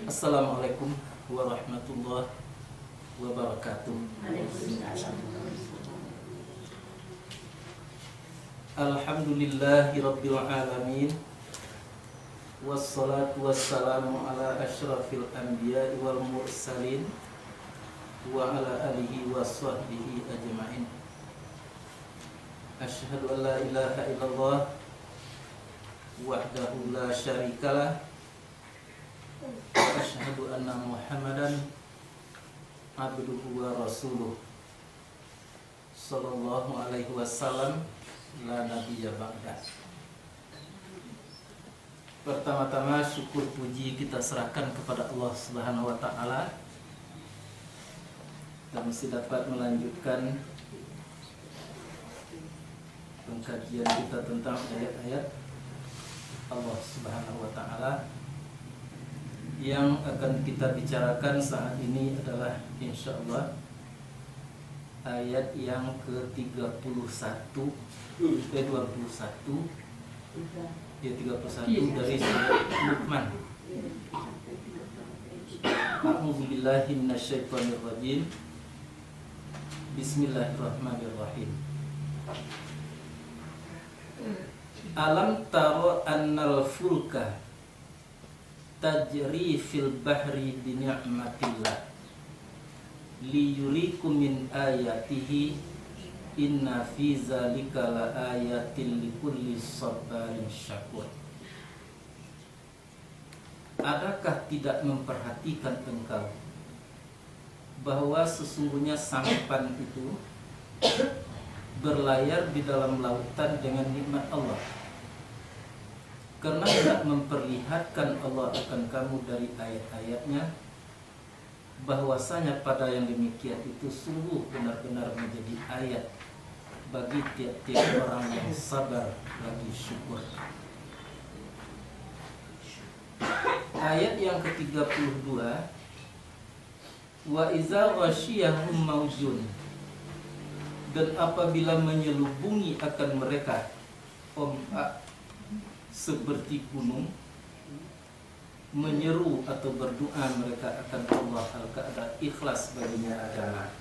Assalamualaikum warahmatullahi wabarakatuh. Alhamdulillahi rabbil alamin. Wassalatu wassalamu ala asyrafil anbiya'i wal mursalin wa ala alihi wa sahbihi ajma'in. Asyhadu an la ilaha illallah wahdahu la syarikalah wa asyhadu anna Muhammadan abduhu wa rasuluh sallallahu alaihi wasallam la nabiyya ba'da. Pertama-tama syukur puji kita serahkan kepada Allah Subhanahu wa taala dan mesti dapat melanjutkan pengkajian kita tentang ayat-ayat Allah Subhanahu wa taala. Yang akan kita bicarakan saat ini adalah insyaallah ayat yang ke-31 dari surat Luqman. A'udzu billahi minasyaitonir rajim. Bismillahirrahmanirrahim. Alam taro annal fulka tajri fil bahri bi ni'matillah liyurikum min ayatihi inna fi zalika la ayatin likulli sabarin syakur. Adakah tidak memperhatikan engkau bahwa sesungguhnya sampan itu berlayar di dalam lautan dengan nikmat Allah? Karena tidak memperlihatkan Allah akan kamu dari ayat-ayatnya, bahwasanya pada yang demikian itu sungguh benar-benar menjadi ayat bagi tiap-tiap orang yang sabar lagi syukur. Ayat yang ke-32, wa iza ghasyiyahum maujun, dan apabila menyelubungi akan mereka ombak seperti gunung, menyeru atau berdoa mereka akan Allah al-Qa'dah ikhlas baginya agama.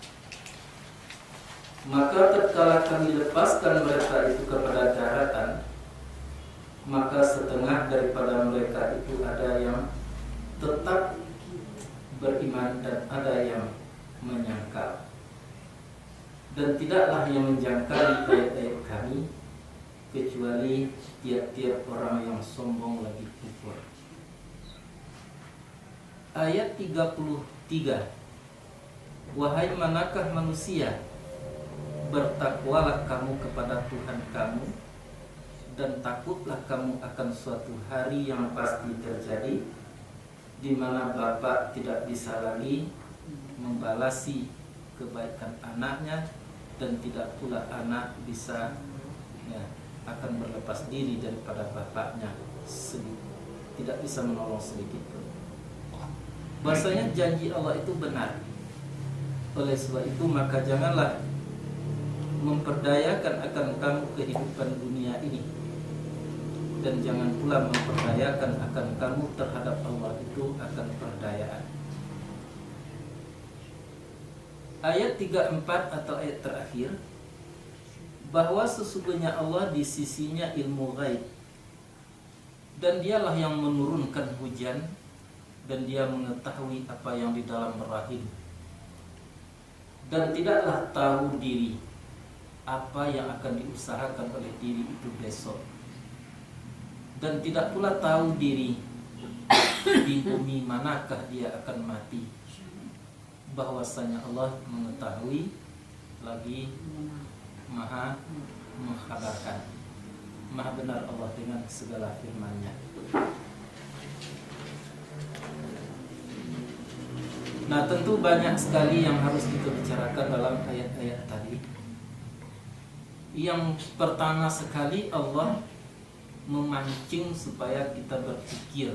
Maka tatkala kami lepaskan mereka itu kepada daratan, maka setengah daripada mereka itu ada yang tetap beriman dan ada yang menyangkal. Dan tidaklah yang menjangkali ayat-ayat kami kecuali tiap-tiap orang yang sombong lagi kufur. Ayat 33. Wahai manakah manusia, bertakwalah kamu kepada Tuhan kamu, dan takutlah kamu akan suatu hari yang pasti terjadi, di mana bapak tidak bisa lagi membalasi kebaikan anaknya, dan tidak pula anak bisa akan berlepas diri daripada bapaknya, tidak bisa menolong sedikit pun. Bahasanya janji Allah itu benar. Oleh sebab itu maka janganlah memperdayakan akan kamu kehidupan dunia ini, dan jangan pula memperdayakan akan kamu terhadap Allah itu akan perdayaan. Ayat 34 atau ayat terakhir, bahwa sesungguhnya Allah di sisinya ilmu ghaib, dan dialah yang menurunkan hujan, dan dia mengetahui apa yang di dalam rahim, dan tidaklah tahu diri apa yang akan diusahakan oleh diri itu besok, dan tidak pula tahu diri di bumi manakah dia akan mati. Bahwasanya Allah mengetahui lagi Maha mengkhabarkan. Maha benar Allah dengan segala firman-Nya. Nah, tentu banyak sekali yang harus kita bicarakan dalam ayat-ayat tadi. Yang pertama sekali, Allah memancing supaya kita berpikir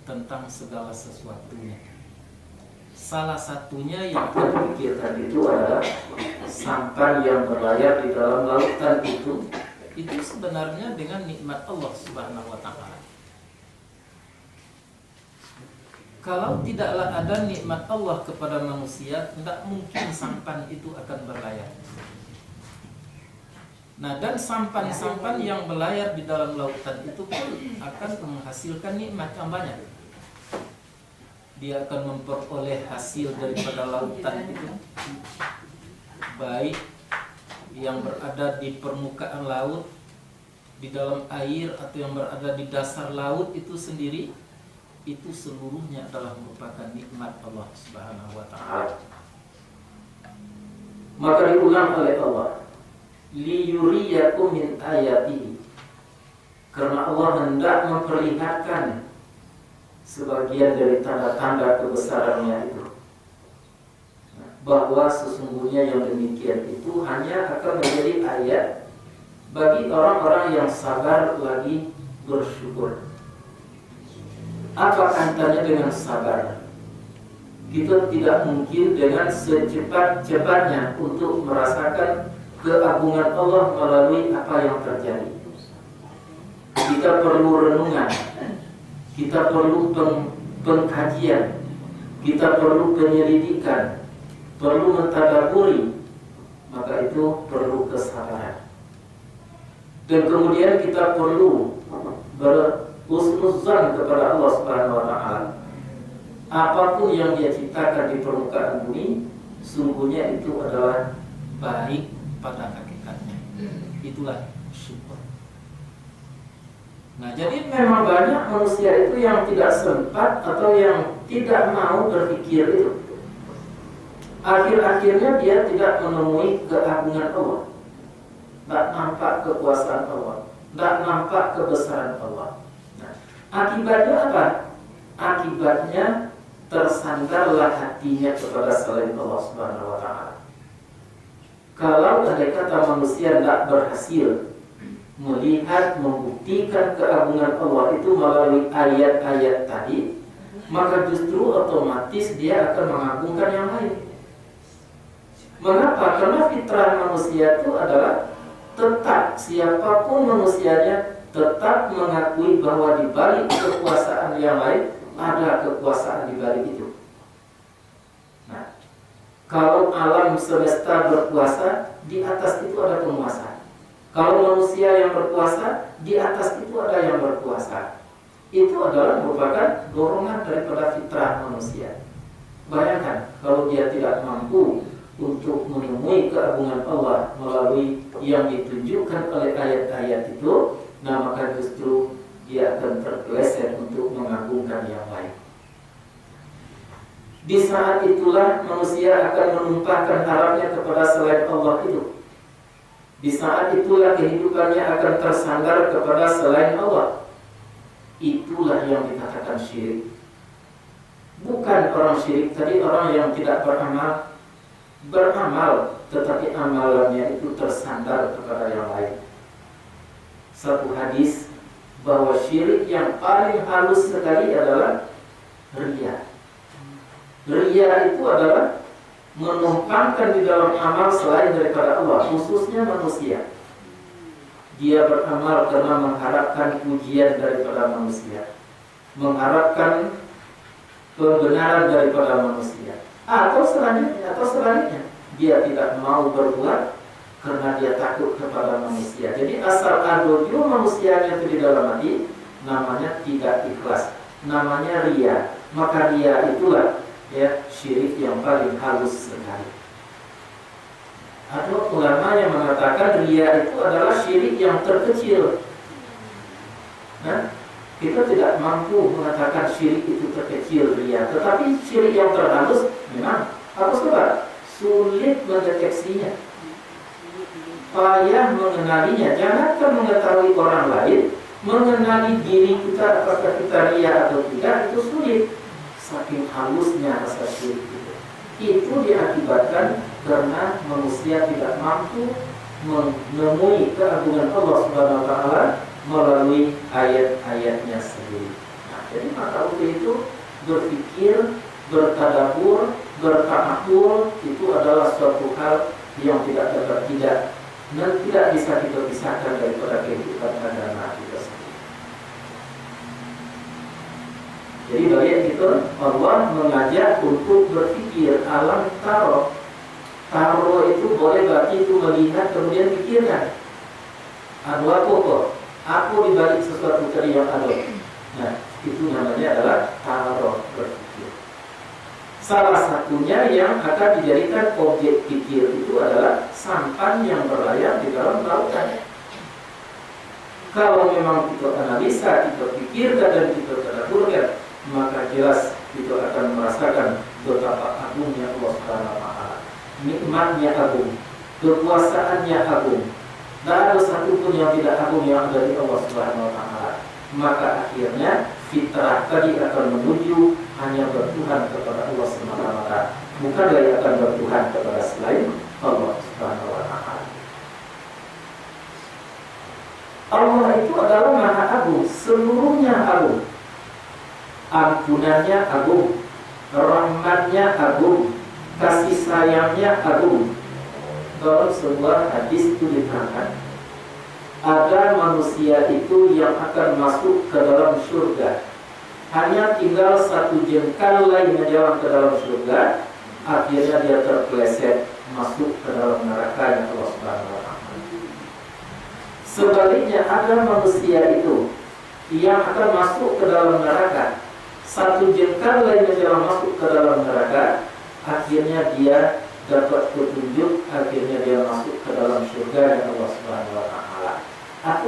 tentang segala sesuatunya. Salah satunya yang kita pikirkan itu adalah sampan yang berlayar di dalam lautan itu sebenarnya dengan nikmat Allah Subhanahu wa taala. Kalau tidaklah ada nikmat Allah kepada manusia, tidak mungkin sampan itu akan berlayar. Nah, dan sampan-sampan yang berlayar di dalam lautan itu pun akan menghasilkan nikmat yang banyak. Dia akan memperoleh hasil daripada lautan itu, baik yang berada di permukaan laut, di dalam air, atau yang berada di dasar laut itu sendiri. Itu seluruhnya adalah merupakan nikmat Allah Subhanahu wa ta'ala. Maka diulang oleh Allah, liyuriyakum min ayatihi, karena Allah hendak memperlihatkan sebagian dari tanda-tanda kebesarannya itu, bahwa sesungguhnya yang demikian itu hanya akan menjadi ayat bagi orang-orang yang sabar lagi bersyukur. Apa kaitannya dengan sabar? Kita tidak mungkin dengan secepat-cepatnya untuk merasakan keagungan Allah melalui apa yang terjadi. Kita perlu renungan, kita perlu pengkajian, kita perlu penyelidikan, perlu mentadaburi, maka itu perlu kesabaran. Dan kemudian kita perlu husnuzan kepada Allah Subhanahu wa ta'ala. Apapun yang Dia ciptakan di permukaan bumi, sungguhnya itu adalah baik pada hakikatnya. Itulah syukur. Nah, jadi memang banyak manusia itu yang tidak sempat atau yang tidak mau berpikir itu. Akhir-akhirnya dia tidak menemui keagungan Allah, tidak nampak kekuasaan Allah, tidak nampak kebesaran Allah. Akibatnya apa? Akibatnya tersandarlah hatinya kepada selain Allah Subhanahu wa ta'ala. Kalau ada kata manusia tidak berhasil melihat, membuktikan keagungan Allah itu melalui ayat-ayat tadi, maka justru otomatis dia akan mengagungkan yang lain. Mengapa? Karena fitrah manusia itu adalah tetap, siapapun manusianya, tetap mengakui bahwa di balik kekuasaan yang lain ada kekuasaan di balik itu. Nah, kalau alam semesta berkuasa, di atas itu ada penguasa. Kalau manusia yang berkuasa, di atas itu ada yang berkuasa. Itu adalah merupakan dorongan daripada fitrah manusia. Bayangkan kalau dia tidak mampu untuk menemui keagungan Allah melalui yang ditunjukkan oleh ayat-ayat itu, nah maka justru dia akan tergeleser untuk mengagungkan yang lain. Di saat itulah manusia akan menumpahkan harapnya kepada selain Allah itu. Di saat itulah kehidupannya akan tersandar kepada selain Allah. Itulah yang dikatakan syirik. Bukan orang syirik tadi orang yang tidak beramal, tetapi amalannya itu tersandar kepada yang lain. Satu hadis bahwa syirik yang paling halus sekali adalah riya. Riya itu adalah menumpangkan di dalam amal selain daripada Allah, khususnya manusia. Dia beramal karena mengharapkan pujian daripada manusia, mengharapkan pembenaran daripada manusia, atau selanjutnya dia tidak mau berbuat karena dia takut kepada manusia. Jadi asal ada manusianya itu di dalam hati, namanya tidak ikhlas, namanya riya. Maka riya itulah ya syirik yang paling halus sekali. Ada ulama yang mengatakan riya itu adalah syirik yang terkecil. Nah, kita tidak mampu mengatakan syirik itu terkecil riya, tetapi syirik yang terhalus memang apa sebab sulit mendeteksinya, payah mengenalinya. Jangankan mengetahui orang lain, mengenali diri kita apakah kita riya atau tidak itu sulit. Saking halusnya rasa syirik itu diakibatkan karena manusia tidak mampu menemui keagungan Allah Subhanahu wa ta'ala melalui ayat-ayatnya sendiri. Nah, jadi maka untuk itu berpikir, bertadabbur, bertafakkur itu adalah suatu hal yang tidak bisa kita pisahkan daripada kehidupan agama kita sendiri. Jadi bagi itu Allah mengajak untuk berpikir alam taro. Taro itu boleh berarti itu melihat kemudian pikirkan. Anu aku dibalik sesuatu tadi yang ada. Nah, itu namanya adalah taro, berpikir. Salah satunya yang akan dijadikan objek pikir itu adalah sampan yang berlayar di dalam lautan. Kalau memang kita analisa, kita pikirkan dan kita tadabburkan, maka jelas kita akan merasakan betapa agungnya Allah Subhanahu wa taala. Nikmatnya agung, kekuasaannya agung. Tidak ada satupun yang tidak agung yang ada di Allah Subhanahu wa taala. Maka akhirnya fitrah tadi akan menuju hanya bertuhan kepada Allah semata-mata, bukan lagi akan bertuhan kepada selain Allah Subhanahu wa taala. Allah itu adalah Maha Agung, seluruhnya agung. Ampunannya agung, rahmatnya agung, kasih sayangnya agung. Dalam sebuah hadis itu diterangkan, ada manusia itu yang akan masuk ke dalam surga, hanya tinggal satu jengkal lainnya jalan ke dalam surga, akhirnya dia terpeleset masuk ke dalam neraka Allah Subhanahu wa taala. Sebaliknya ada manusia itu yang akan masuk ke dalam neraka, satu jengkal lainnya jalan masuk ke dalam neraka, akhirnya dia dapat petunjuk, akhirnya dia masuk ke dalam surga Allah Subhanahu wa taala. Aku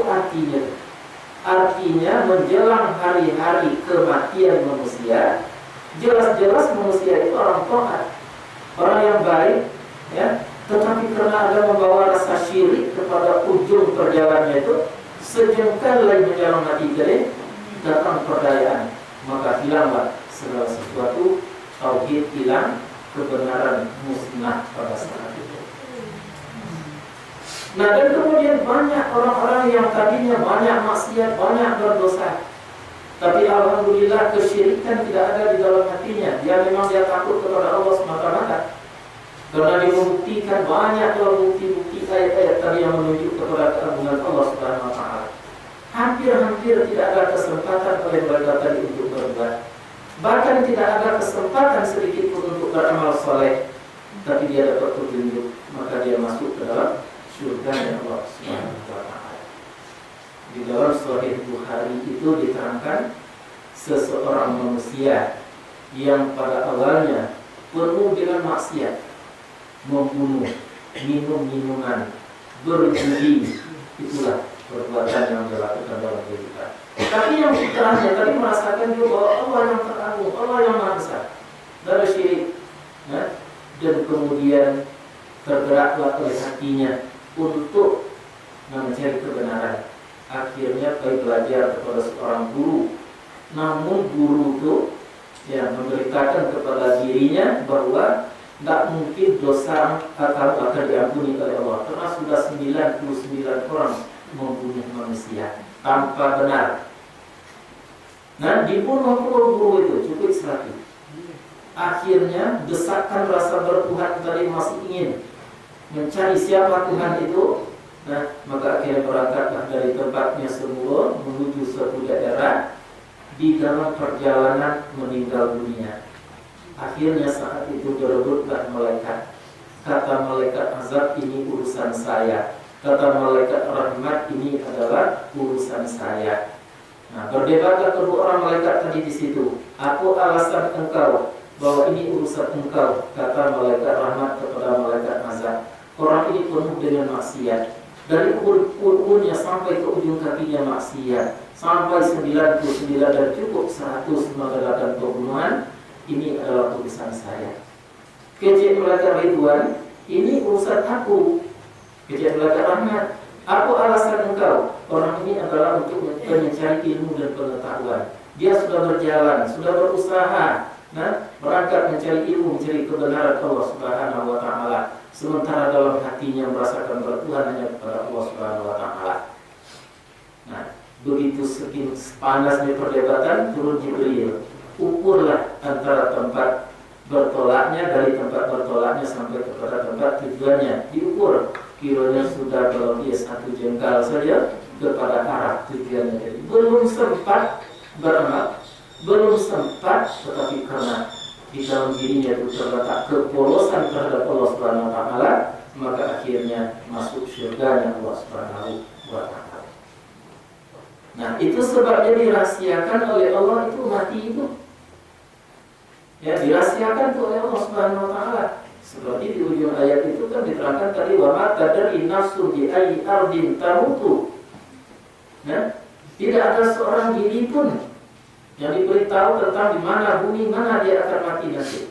artinya menjelang hari-hari kematian manusia, jelas-jelas manusia itu orang taat, orang yang baik, ya. Tetapi karena ada membawa rasa syirik kepada ujung perjalanannya itu, sejengkal lagi menjelang mati jadi datang perdayaan, maka hilanglah segala sesuatu, tauhid hilang, kebenaran musnah pada saat itu. Nah, dan kemudian banyak orang-orang yang tadinya banyak maksiat, banyak berdosa, tapi alhamdulillah kesyirikan tidak ada di dalam hatinya. Dia memang dia takut kepada Allah semata-mata. Karena dibuktikan banyak bukti-bukti ayat-ayat tadi yang menunjuk kepada keagungan Allah Subhanahu wa taala. Hampir-hampir tidak ada kesempatan oleh mereka tadi untuk berbuat. Bahkan tidak ada kesempatan sedikit pun untuk beramal soleh, tapi dia dapat petunjuk, maka dia masuk ke dalam surga Allah Subhanahu wa taala. Di dalam Sahih Bukhari itu diterangkan seseorang manusia yang pada awalnya penuh dengan maksiat, membunuh, minum minuman, berjudi, itulah perbuatan yang dilakukan dalam kehidupan. Tapi yang fitrahnya tadi merasakan juga bahwa Allah yang teragung, Allah yang maha besar, dari syirik, ya? Dan kemudian tergeraklah oleh hatinya untuk mencari kebenaran. Akhirnya pergi belajar kepada seorang guru. Namun guru itu memberitakan kepada dirinya bahwa tidak mungkin dosa akan diampuni oleh Allah, karena sudah 99 orang membunuh manusia tanpa benar. Nah, dibunuh guru itu cukup 100. Akhirnya desakan rasa bertuhan tadi masih ingin mencari siapa Tuhan itu. Nah, maka akhirnya berangkatlah dari tempatnya semula menuju suatu daerah. Di dalam perjalanan meninggal dunia. Akhirnya saat itu berebutlah malaikat. Kata malaikat azab, ini urusan saya. Kata malaikat rahmat, ini adalah urusan saya. Nah, berdebatlah kedua orang malaikat tadi di situ. Aku alasan engkau bahwa ini urusan engkau. Kata malaikat rahmat kepada malaikat azab, orang ini penuh dengan maksiat. Dari urunnya sampai ke ujung kakinya maksiat, sampai 99 dan cukup 100 mengadakan pembunuhan. Ini adalah urusan saya. Kejadian malaikat Ridwan, ini urusan aku. Kejadian malaikat rahmat, aku alasan engkau. Orang ini adalah untuk mencari ilmu dan pengetahuan. Dia sudah berjalan, sudah berusaha, berangkat mencari ilmu, mencari kebenaran Allah Subhanahu wa taala. Sementara dalam hatinya merasakan bertuhan hanya kepada Allah Subhanahu wa taala. Nah, begitu panasnya perdebatan, turun Jibril. Ukurlah antara tempat bertolaknya, dari tempat bertolaknya sampai kepada tempat tujuannya. Diukur, kiranya sudah kalau dia 1 jengkal saja kepada arah tujuannya. Jadi belum sempat beramal, belum sempat, tetapi karena di dalam dirinya itu terletak kepolosan terhadap Allah Subhanahu wa taala, maka akhirnya masuk surganya Allah Subhanahu wa taala. Nah, itu sebabnya dirahasiakan oleh Allah itu mati itu. Ya, dirahasiakan oleh Allah Subhanahu wa taala. Seperti di ujung ayat itu kan diterangkan tadi, wa ma tadri nafsun bi ayyi ardin tamutu. Ya, tidak ada seorang diri pun yang diberitahu tentang di mana bumi, mana dia akan mati nanti.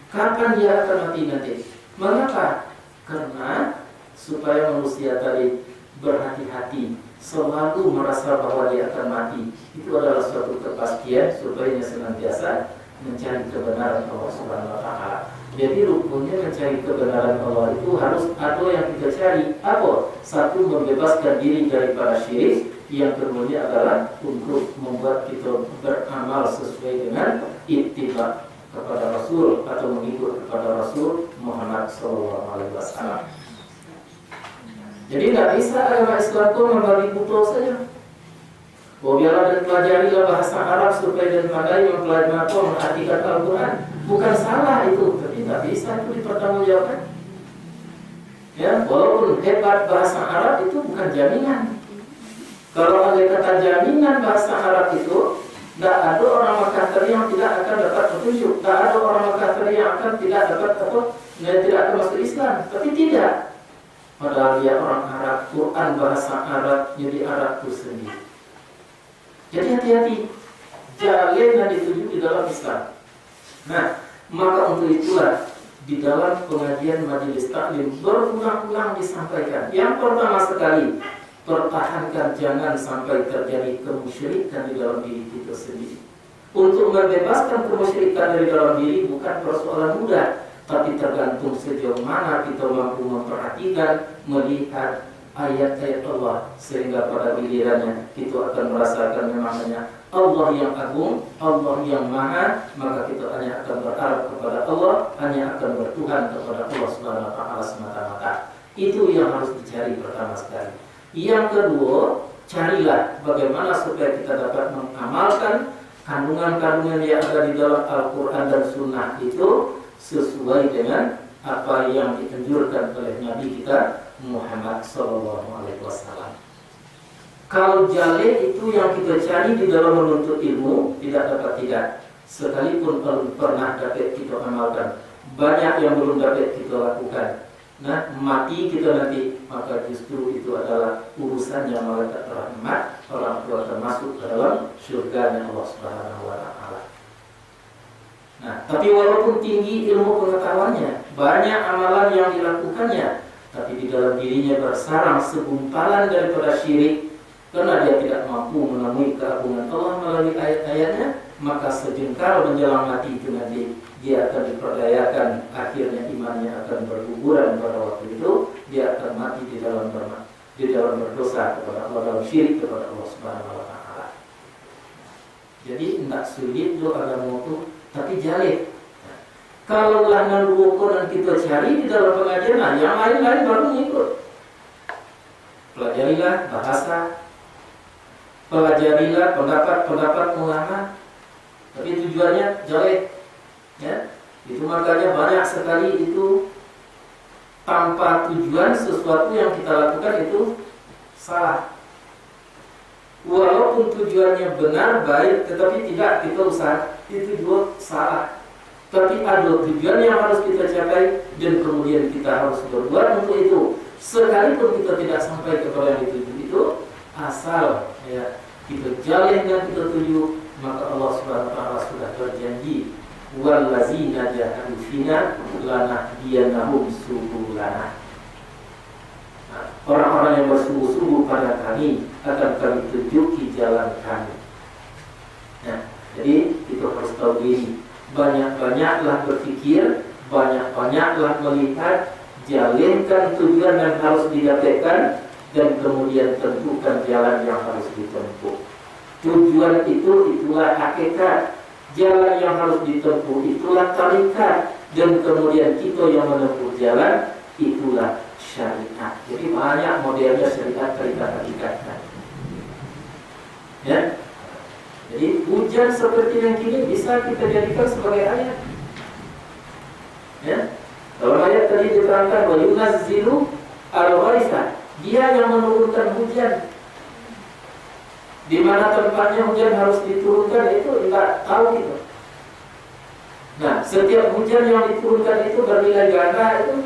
Kapan dia akan mati nanti? Mengapa? Karena supaya manusia tadi berhati-hati, selalu merasa bahwa dia akan mati. Itu adalah suatu kepastian supaya dia senantiasa mencari kebenaran Allah Subhanahu wa taala. Jadi rukunnya mencari kebenaran Allah itu harus ada yang kita cari. Apa? Satu, membebaskan diri daripada syirik. Yang kemudian adalah untuk membuat kita beramal sesuai dengan ittiba kepada Rasul atau mengikut kepada Rasul Muhammad SAW. Jadi tidak bisa agama Islam itu membagi butuh saja. Biarlah dan pelajarilah bahasa Arab supaya dan pandai mempelajari mengartikan Al-Quran. Bukan salah itu, tapi tidak bisa itu dipertanggungjawabkan. Ya, walaupun hebat bahasa Arab itu bukan jaminan. Kalau ada kata jaminan bahasa Arab itu, tidak ada orang Makassar yang tidak akan dapat petunjuk, tidak ada orang Makassar yang akan tidak dapat tidak akan masuk Islam. Tapi tidak. Padahal dia orang Arab, Quran bahasa Arab, jadi Arab itu sendiri. Jadi hati-hati, jalan yang dituju di dalam Islam. Nah, maka untuk itulah di dalam pengajian majelis taklim berulang-ulang disampaikan. Yang pertama sekali, pertahankan jangan sampai terjadi kemusyrikan di dalam diri kita sendiri. Untuk membebaskan kemusyrikan dari dalam diri bukan persoalan mudah, tapi tergantung sejauh mana kita mampu memperhatikan, melihat ayat-ayat Allah, sehingga pada gilirannya kita akan merasakan memangnya Allah yang agung, Allah yang maha, maka kita hanya akan berharap kepada Allah, hanya akan bertuhan kepada Allah Subhanahu wa taala semata-mata. Itu yang harus dicari pertama sekali. Yang kedua, carilah bagaimana supaya kita dapat mengamalkan kandungan-kandungan yang ada di dalam Al-Quran dan Sunnah itu sesuai dengan apa yang dianjurkan oleh Nabi kita Muhammad SAW. Kalau jale itu yang kita cari di dalam menuntut ilmu, tidak dapat tidak. Sekalipun belum pernah dapat kita amalkan, banyak yang belum dapat kita lakukan. Nah, mati kita nanti, maka justru itu adalah urusan yang malaikat rahmat, orang tua termasuk ke dalam surga Allah Subhanahu wa taala. Nah, tapi walaupun tinggi ilmu pengetahuannya, banyak amalan yang dilakukannya, tapi di dalam dirinya bersarang segumpalan daripada syirik, karena dia tidak mampu menemui keagungan Allah melalui ayat-ayatnya, maka sejengkal menjelang mati itu nanti dia akan diperdayakan, akhirnya imannya akan berguguran pada waktu itu, dia akan mati di dalam berdosa kepada Allah, dalam syirik kepada Allah Subhanahu wa taala. Jadi tidak sulit do agama itu, tapi jalih. Kalau lah Quran kita cari di dalam pengajian, nah yang lain-lain baru ngikut. Pelajarilah bahasa, pelajarilah pendapat-pendapat ulama, tapi tujuannya jalih. Ya, itu makanya banyak sekali itu tanpa tujuan sesuatu yang kita lakukan itu salah. Walaupun tujuannya benar baik, tetapi tidak kita usaha, itu juga salah. Tapi ada tujuan yang harus kita capai dan kemudian kita harus berbuat untuk itu. Sekalipun kita tidak sampai kepada yang dituju itu, asal ya kita jalin yang kita tuju, maka Allah Subhanahu wa taala sudah berjanji, wallazina jahadu fina lanahdiyannahum subulana. Orang-orang yang bersungguh-sungguh pada kami akan kami tunjuki jalan kami. Nah, jadi kita harus tahu diri, banyak-banyaklah berpikir, banyak-banyaklah melihat, jalinkan tujuan yang harus didapatkan, dan kemudian tentukan jalan yang harus ditempuh. Tujuan itulah hakikat. Jalan yang harus ditempuh itulah tarikat, dan kemudian kita yang menempuh jalan itulah syariat. Jadi banyak modelnya syariat, tarikat, hakikat. Ya, jadi hujan seperti yang kini bisa kita jadikan sebagai ayat. Ya, dalam ayat tadi diterangkan wa yunazzilu al-ghaitha, dia yang menurunkan hujan. Di mana tempatnya hujan harus diturunkan itu enggak tahu gitu. Nah, setiap hujan yang diturunkan itu bernilai ganda itu.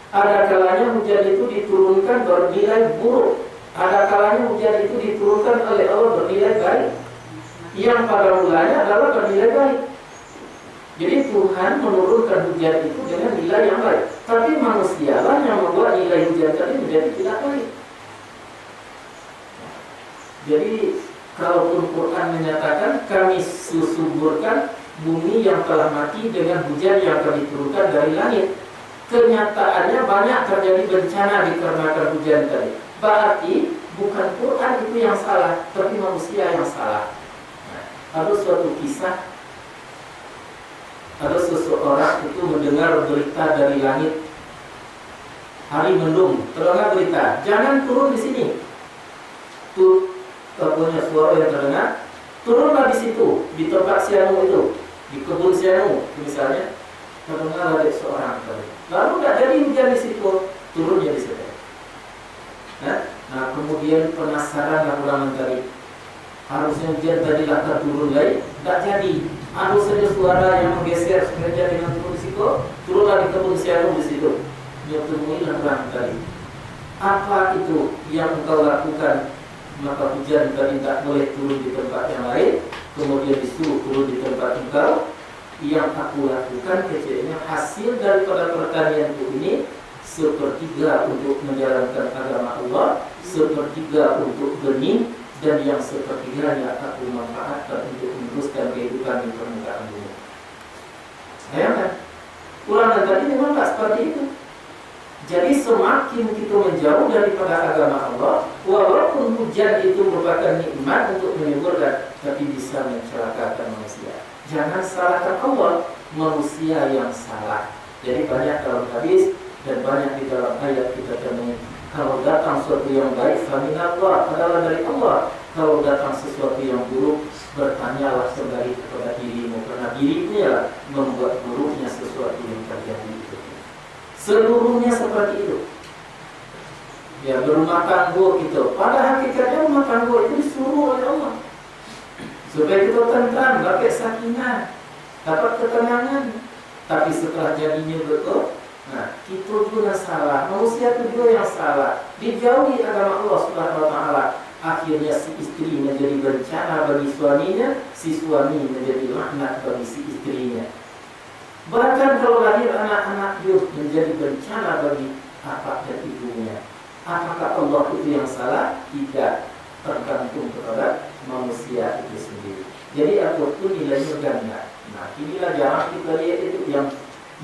Ada kalanya hujan itu diturunkan bernilai buruk. Ada kalanya hujan itu diturunkan oleh Allah bernilai baik. Yang pada mulanya adalah bernilai baik. Jadi Tuhan menurunkan hujan itu dengan nilai yang baik. Tapi manusialah yang membuat nilai hujan tadi menjadi tidak baik. Jadi kalaupun Quran menyatakan kami suburkan bumi yang telah mati dengan hujan yang akan diturunkan dari langit, kenyataannya banyak terjadi bencana dikarenakan hujan tadi. Berarti bukan Quran itu yang salah, tapi manusia yang salah. Nah, ada suatu kisah, ada seseorang itu mendengar berita dari langit, hari mendung, terdengar berita, jangan turun di sini. Tuh, punya suara yang terdengar, turunlah di situ, di tempat sianu itu, di kebun sianu, misalnya, terdengar ada seorang tadi. Lalu nggak jadi hujan di situ, turunnya di situ. Nah, kemudian penasaran orang tadi, harusnya hujan tadi akan turun lagi, nggak jadi. Harus saja suara yang menggeser sengaja dengan turun di situ, turunlah di kebun sianu di situ. Dia temui orang tadi. Apa itu yang engkau lakukan? Maka hujan tadi tak boleh turun di tempat yang lain, kemudian disuruh turun di tempat engkau. Yang aku lakukan kecilnya hasil daripada pertanianku ini, sepertiga untuk menjalankan agama Allah, sepertiga untuk benih, dan yang sepertiganya aku manfaatkan untuk meneruskan kehidupan di permukaan bumi. Bayangkan, ulangan tadi memang tak seperti itu. Jadi semakin kita menjauh daripada agama Allah, walaupun hujan itu merupakan nikmat untuk menyuburkan, tapi bisa mencelakakan manusia. Jangan salahkan Allah, manusia yang salah. Jadi banyak dalam hadis dan banyak di dalam ayat kita temui, kalau datang sesuatu yang baik, faminallah, adalah dari Allah. Kalau datang sesuatu yang buruk, bertanyalah kembali kepada dirimu, karena dirimu ya membuat buruknya sesuatu yang terjadi itu. Seluruhnya seperti itu. Ya, berumah tangga gitu. Pada hakikatnya rumah tangga itu disuruh oleh Allah supaya kita tentram, dapat sakinah, dapat ketenangan. Tapi setelah jadinya betul, nah itu juga salah. Manusia itu juga yang salah. Dijauhi agama Allah Subhanahu Wa Taala. Akhirnya si istri menjadi bencana bagi suaminya, si suami menjadi laknat bagi si istrinya. Bahkan kalau lahir anak-anak juga menjadi bencana bagi bapak dan ibunya. Apakah Allah itu yang salah? Tidak, tergantung kepada manusia itu sendiri. Jadi apapun nilainya ganda. Nah, inilah jarang kita lihat itu yang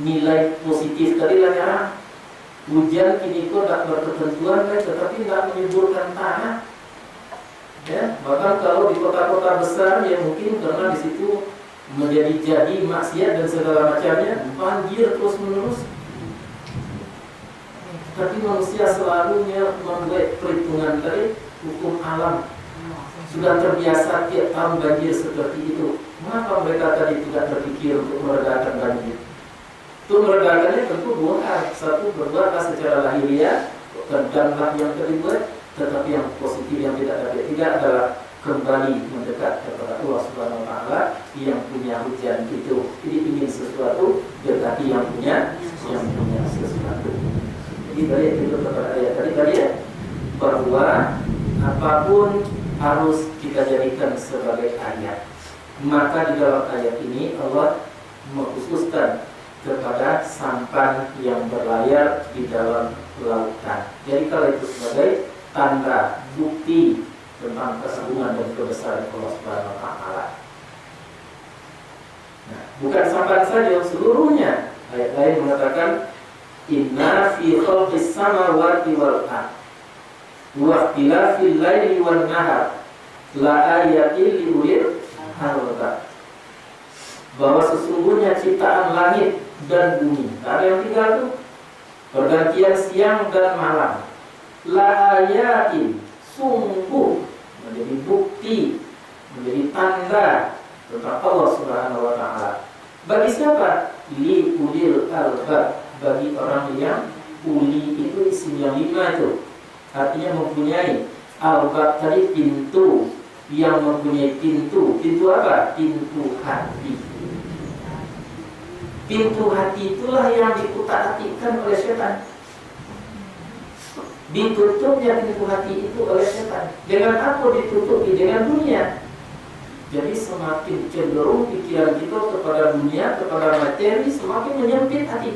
nilai positif tadi lah jarang. Hujan kini kok tak berketentuan, tetapi tidak menyuburkan tanah. Ya, bahkan kalau di kota-kota besar ya mungkin karena di situ jadi maksiat dan segala macamnya, banjir terus menerus. Tapi manusia selalu membuat perhitungan tadi, hukum alam. Sudah terbiasa tiap tahun banjir seperti itu. Mengapa mereka tadi tidak berpikir untuk meredakan banjir? Untuk meredakannya tentu dua hal. Satu, berbuatlah secara lahiriah, dan yang kedua, tetapi yang positif yang tidak adalah kembali mendekat kepada Allah Subhanahu Wa Taala yang punya hujan itu. Jadi ingin sesuatu, tetapi yang punya sesuatu. Jadi balik itu kepada ayat tadi ya, bahwa apapun harus kita jadikan sebagai ayat. Maka di dalam ayat ini Allah mengkhususkan kepada sampan yang berlayar di dalam lautan. Jadi kalau itu sebagai tanda bukti tentang keagungan dan kebesaran Allah Subhanahu Wa Taala. Nah, bukan sampan saja, seluruhnya. Ayat lain mengatakan inna fi khalqis samawati wal ardh wa ikhtilafil laili wan nahar la ayatin li ulil albab. Bahwa sesungguhnya ciptaan langit dan bumi, ada yang tinggal tuh, pergantian siang dan malam, la ayatin, sungguh menjadi bukti menjadi tanda tentang Allah Subhanahu wa taala. Bagi siapa? Li ulil albab, bagi orang yang uli itu isim yang 5 itu. Artinya mempunyai, albab tadi pintu, yang mempunyai pintu. Pintu apa? Pintu hati. Pintu hati itulah yang dikutak-atikkan oleh setan. Ditutupnya pintu hati itu oleh setan. Dengan apa ditutupi? Dengan dunia. Jadi semakin cenderung pikiran kita kepada dunia, kepada materi, semakin menyempit hati.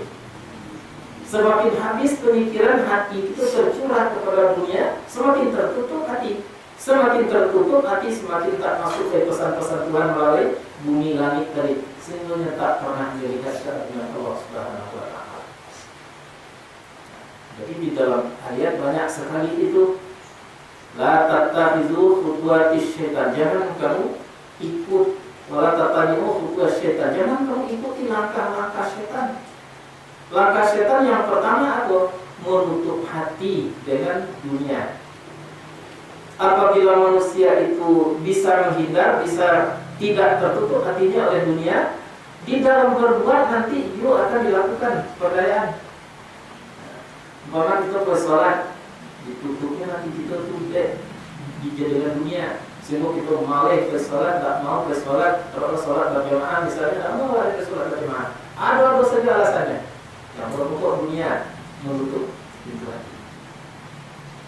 Semakin habis pemikiran hati itu tercurah kepada dunia, semakin tertutup hati. Semakin tertutup hati, semakin tak masuk ke pesan-pesan Tuhan melalui bumi langit tadi. Sehingga tak pernah melihat dengan Allah Subhanahu wa taala. Jadi di dalam ayat banyak sekali itu, la tattakhidhu khutuwatis syaitan, jangan kamu ikut, wala tattabi'u khutuwas syaitan, jangan kamu ikuti langkah-langkah setan. Langkah setan yang pertama apa? Menutup hati dengan dunia. Apabila manusia itu bisa menghindar, bisa tidak tertutup hatinya oleh dunia, di dalam berbuat nanti dia akan dilakukan perdayaan. Bahkan kita bersolat, ditutupnya nanti kita tuh dijadikan dunia. Sehingga kita malih ke sholat, tak mau ke sholat. Kalau sholat berjamaah misalnya, tak mau ada ke sholat berjamaah. Ada saja alasannya. Yang berpokok dunia menutup pintu hati.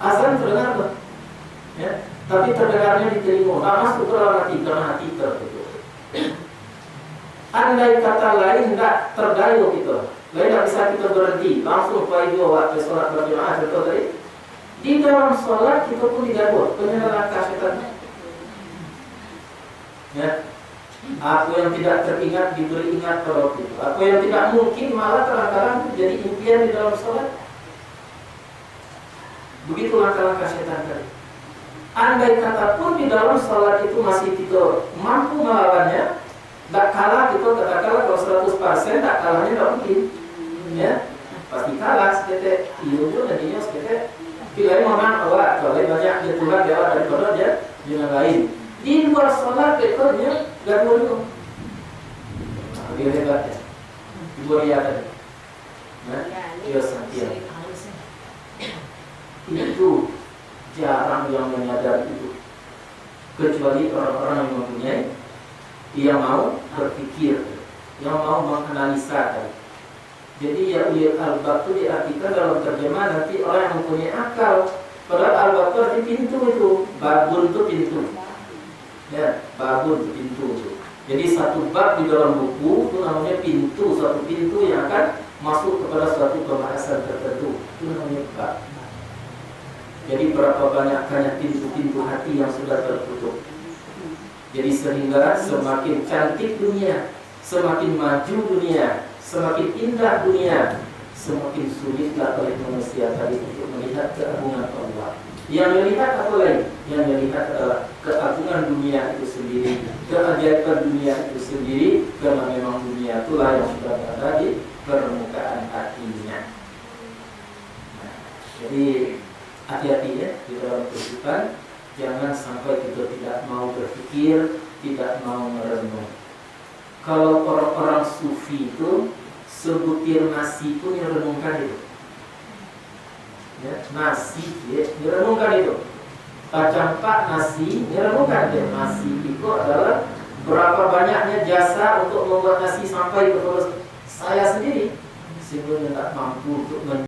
Azan terdengar tuh, ya, tapi terdengarnya di telinga, tak masuk ke dalam hati karena hati tertutup. Andai kata lain tak terdayu gitu, lain tak bisa kita berhenti, langsung pergi waktu sholat berjamaah. Contoh tadi, di dalam sholat kita pun diganggu, penyerangan setan. Ya, aku yang tidak teringat diberi ingat pada waktu itu. Aku yang tidak mungkin malah kadang-kadang jadi impian di dalam sholat. Begitu langkah-langkah setan tadi. Andai kata pun di dalam sholat itu masih kita mampu melawannya, tak kalah kita katakanlah kalau 100% tak kalahnya tak mungkin. Ya, pasti kalah sekitar ilmu dan dia sekitar. Pilih mana awak, kalau banyak dia tulang dia daripada dia yang lain. Di luar sholat bekalnya gak dulu. Dia hebat ya. Ibu dia tadi. Nah, dia santia. Itu jarang yang menyadari itu. Kecuali orang-orang yang mempunyai, yang mau berpikir, yang mau menganalisa tadi. Jadi ya ulil albab itu diartikan dalam terjemahan nanti orang yang mempunyai akal. Padahal albab itu arti pintu itu. Babun itu pintu. Ya, babun pintu itu. Jadi satu bab di dalam buku itu namanya pintu, satu pintu yang akan masuk kepada suatu pembahasan tertentu. Itu namanya bab. Jadi berapa banyaknya pintu-pintu hati yang sudah tertutup. Jadi sehingga semakin cantik dunia, semakin maju dunia, semakin indah dunia, semakin sulitlah oleh manusia tadi untuk melihat keagungan Allah. Yang melihat apa lain? Yang melihat adalah keagungan dunia itu sendiri, keajaiban dunia itu sendiri, karena memang dunia itulah yang sudah berada di permukaan hatinya. Nah, jadi hati-hati ya di dalam kehidupan, jangan sampai kita tidak mau berpikir, tidak mau merenung. Kalau orang-orang sufi itu sebutir nasi pun yang renungkan itu. Ya, nasi ya, direnungkan itu. Kacang pak nasi, direnungkan ya. Nasi itu adalah berapa banyaknya jasa untuk membuat nasi sampai ke saya sendiri, sehingga tidak mampu untuk